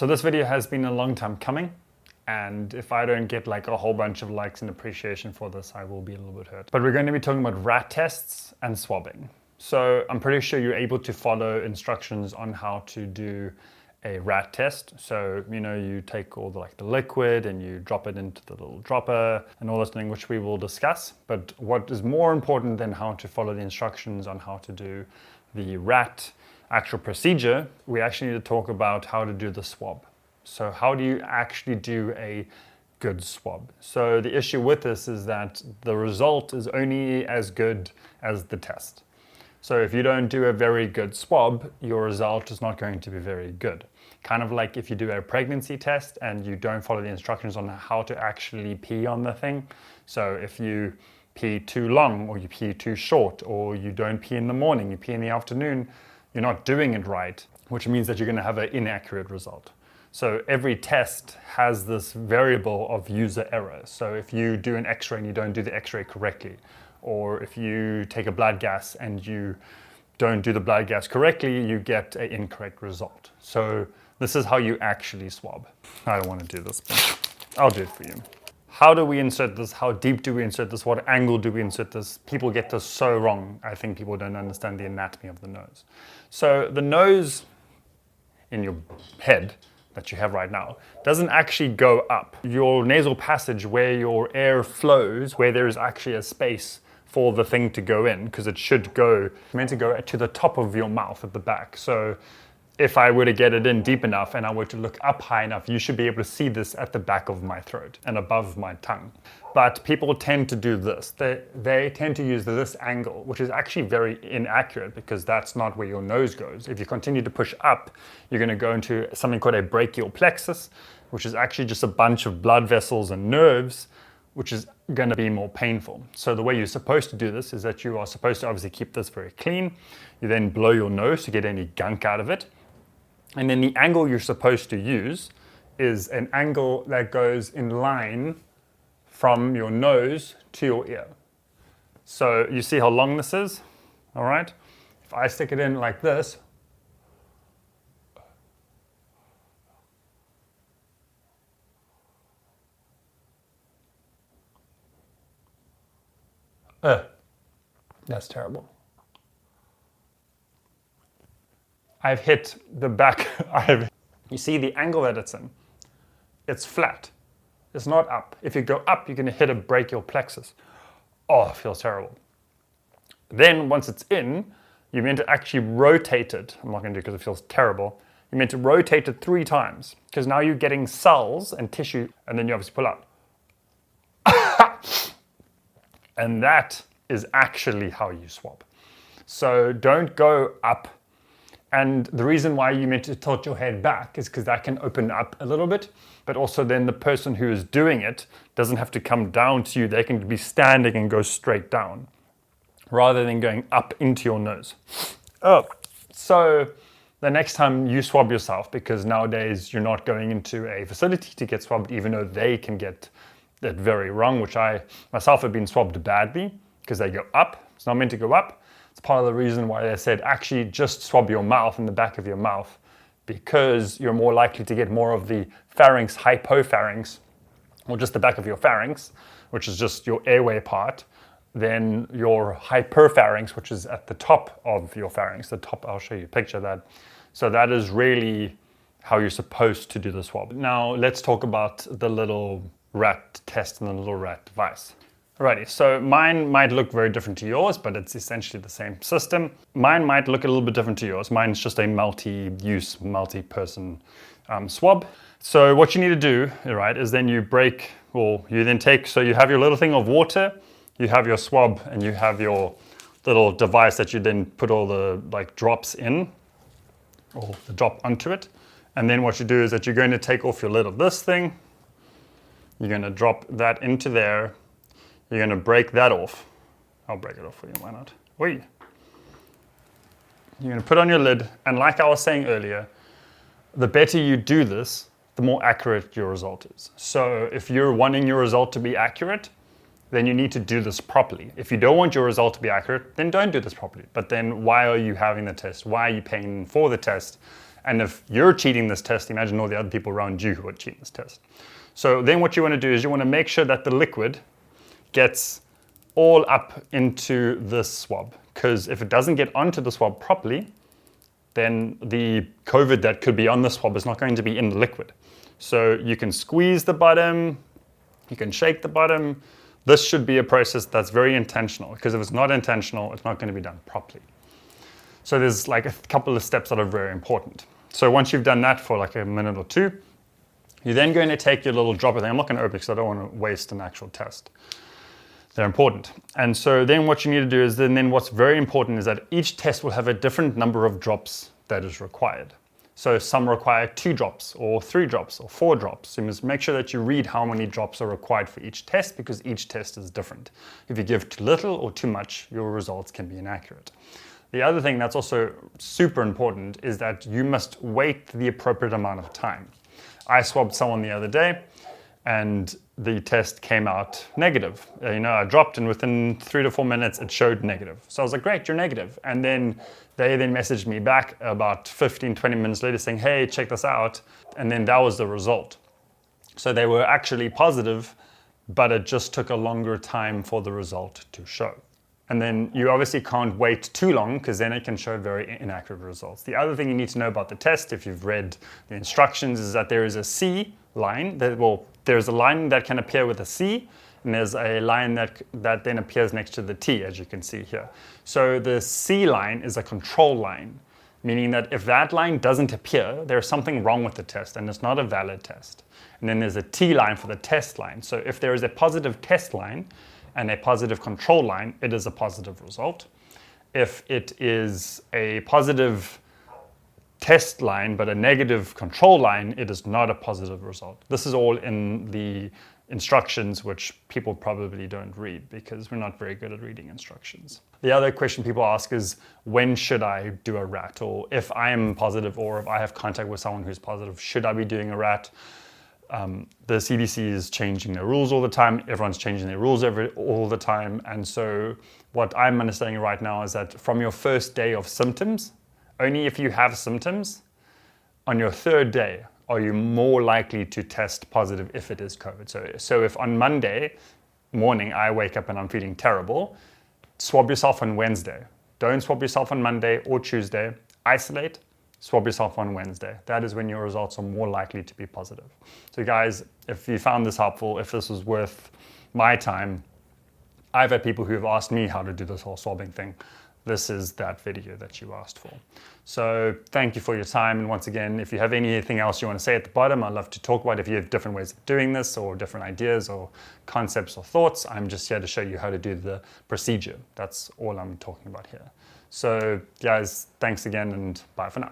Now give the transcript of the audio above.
So this video has been a long time coming, and if I don't get like a whole bunch of likes and appreciation for this, I will be a little bit hurt. But we're going to be talking about rat tests and swabbing. So I'm pretty sure you're able to follow instructions on how to do a rat test. So, you take all the liquid and you drop it into the little dropper and all this thing, which we will discuss. But what is more important than how to follow the instructions on how to do the rat actual procedure, we actually need to talk about how to do the swab. So how do you actually do a good swab? So the issue with this is that the result is only as good as the test. So if you don't do a very good swab, your result is not going to be very good. Kind of like if you do a pregnancy test and you don't follow the instructions on how to actually pee on the thing. So if you pee too long, or you pee too short, or you don't pee in the morning, you pee in the afternoon, you're not doing it right, which means that you're going to have an inaccurate result. So every test has this variable of user error. So if you do an x-ray and you don't do the x-ray correctly, or if you take a blood gas and you don't do the blood gas correctly, you get an incorrect result. So this is how you actually swab. I don't want to do this, but I'll do it for you. How do we insert this? How deep do we insert this? What angle do we insert this? People get this so wrong. I think people don't understand the anatomy of the nose. So the nose in your head that you have right now doesn't actually go up. Your nasal passage, where your air flows, where there is actually a space for the thing to go in, because it should go, it's meant to go to the top of your mouth at the back. So if I were to get it in deep enough and I were to look up high enough, you should be able to see this at the back of my throat and above my tongue. But people tend to do this. They tend to use this angle, which is actually very inaccurate because that's not where your nose goes. If you continue to push up, you're going to go into something called a brachial plexus, which is actually just a bunch of blood vessels and nerves, which is going to be more painful. So the way you're supposed to do this is that you are supposed to obviously keep this very clean. You then blow your nose to get any gunk out of it. And then the angle you're supposed to use is an angle that goes in line from your nose to your ear. So you see how long this is, all right? If I stick it in like this, that's terrible. I've hit the back, you see the angle that it's in, it's flat, it's not up. If you go up, you're gonna hit a brachial plexus. Oh, it feels terrible. Then once it's in, you're meant to actually rotate it. I'm not gonna do it because it feels terrible. You're meant to rotate it 3 times, because now you're getting cells and tissue, and then you obviously pull out. And that is actually how you swab. So don't go up. And the reason why you meant to tilt your head back is because that can open up a little bit, but also then the person who is doing it doesn't have to come down to you. They can be standing and go straight down rather than going up into your nose. Oh, so the next time you swab yourself, because nowadays you're not going into a facility to get swabbed, even though they can get it very wrong, which I myself have been swabbed badly because they go up. It's not meant to go up. It's part of the reason why they said actually just swab your mouth in the back of your mouth, because you're more likely to get more of the pharynx, hypopharynx, or just the back of your pharynx, which is just your airway part, than your hyperpharynx, which is at the top of your pharynx. The top, I'll show you a picture of that. So that is really how you're supposed to do the swab. Now let's talk about the little rat test and the little rat device. Alrighty, so mine might look very different to yours, but it's essentially the same system. Mine might look a little bit different to yours. Mine's just a multi-use, multi-person swab. So what you need to do, right, is then you break, or you then take, so you have your little thing of water, you have your swab, and you have your little device that you then put all the drops in, or the drop onto it. And then what you do is that you're going to take off your lid of this thing, you're going to drop that into there. You're going to break that off. I'll break it off for you, why not? Wait. You're going to put on your lid, and like I was saying earlier, the better you do this, the more accurate your result is. So if you're wanting your result to be accurate, then you need to do this properly. If you don't want your result to be accurate, then don't do this properly. But then why are you having the test? Why are you paying for the test? And if you're cheating this test, imagine all the other people around you who are cheating this test. So then what you want to do is you want to make sure that the liquid gets all up into this swab, because if it doesn't get onto the swab properly, then the COVID that could be on the swab is not going to be in the liquid. So you can squeeze the bottom, you can shake the bottom. This should be a process that's very intentional, because if it's not intentional, it's not going to be done properly. So there's like a couple of steps that are very important. So once you've done that for like a minute or two, you're then going to take your little dropper thing. I'm not going to open because I don't want to waste an actual test. They're important. And so then what you need to do is then what's very important is that each test will have a different number of drops that is required. So some require 2 drops or 3 drops or 4 drops. So you must make sure that you read how many drops are required for each test, because each test is different. If you give too little or too much, your results can be inaccurate. The other thing that's also super important is that you must wait the appropriate amount of time. I swabbed someone the other day and the test came out negative. I dropped, and within 3 to 4 minutes it showed negative. So I was like, great, you're negative. And then they messaged me back about 15, 20 minutes later saying, hey, check this out. And then that was the result. So they were actually positive, but it just took a longer time for the result to show. And then you obviously can't wait too long, because then it can show very inaccurate results. The other thing you need to know about the test, if you've read the instructions, is that there is a C line. There's a line that can appear with a C, and there's a line that then appears next to the T, as you can see here. So the C line is a control line, meaning that if that line doesn't appear, there's something wrong with the test, and it's not a valid test. And then there's a T line for the test line. So if there is a positive test line and a positive control line, it is a positive result. If it is a positive test line but a negative control line, it is not a positive result. This is all in the instructions, which people probably don't read because we're not very good at reading instructions. The other question people ask is, when should I do a RAT? Or if I am positive, or if I have contact with someone who's positive, should I be doing a RAT? The CDC is changing their rules all the time. Everyone's changing their rules all the time. And so what I'm understanding right now is that from your first day of symptoms, only if you have symptoms, on your 3rd day, are you more likely to test positive if it is COVID. So if on Monday morning I wake up and I'm feeling terrible, swab yourself on Wednesday. Don't swab yourself on Monday or Tuesday. Isolate. Swab yourself on Wednesday. That is when your results are more likely to be positive. So guys, if you found this helpful, if this was worth my time, I've had people who have asked me how to do this whole swabbing thing. This is that video that you asked for. So thank you for your time. And once again, if you have anything else you want to say at the bottom, I'd love to talk about. If you have different ways of doing this or different ideas or concepts or thoughts, I'm just here to show you how to do the procedure. That's all I'm talking about here. So guys, thanks again, and bye for now.